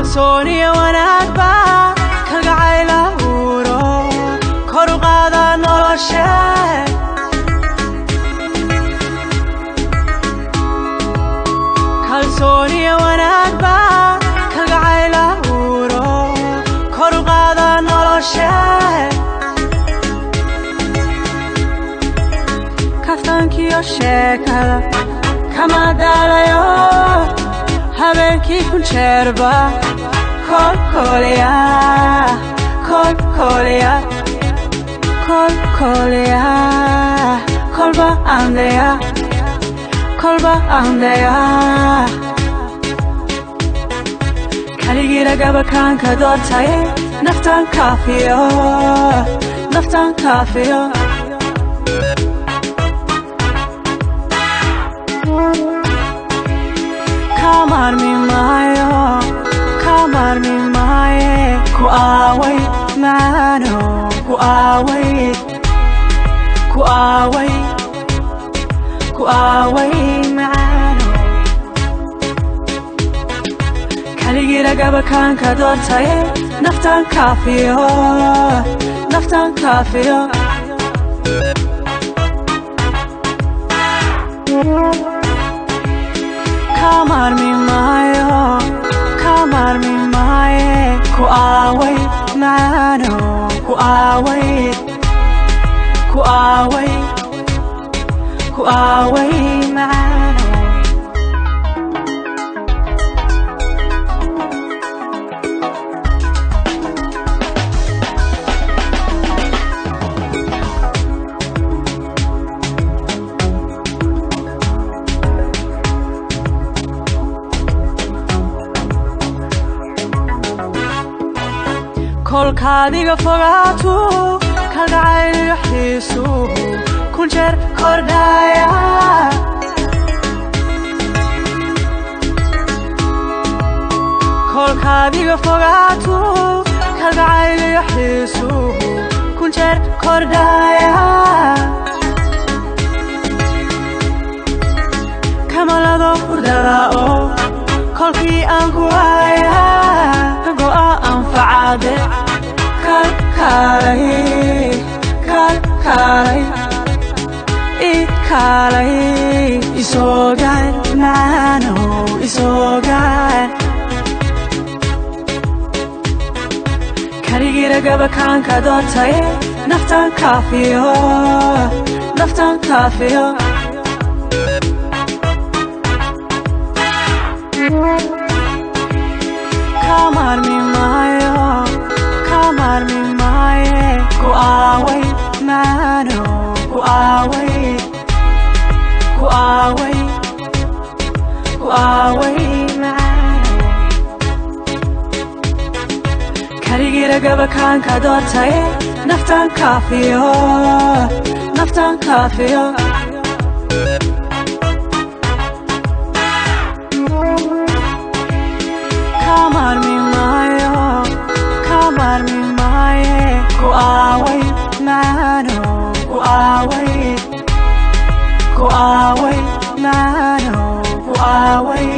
kalsooniya wanaag baa kalgacayla huuro kor u qaada nolosha kalsooniya wanaag baa kalgacayla huuro kor u qaada nolosha kaftankiyo sheekada kama daalayo habeenkii kun jeerba kolkolya kolba andaya kaligira gabakanka doortaye naftan kaafiyo kamarmi maaye ku aaway macaano ku aaway macaano kaligira gabakanka doortaye naftan kaafiyo kamarmi maaye ku aaway macaano ku aaway macaano kolkaadiga fogaatu kalgacayliyo xiisuhu kun jeer kordhaya kolkaadiga fogaatu kalgacayliyo xiisuhu kun jeer kordhaya kamalado hurdada oo kolkii aan ku haya go'a anfacade kalay isogaan macaano isogaan kaligira gabakanka doortaye naftan kaafiyo kamarmi maaye ku aaway macaano ku aaway macaano kaligira gabakanka doortaye naftan kaafiyo kamarmi maaye ku aaway macaano ku aaway macaano ku aaway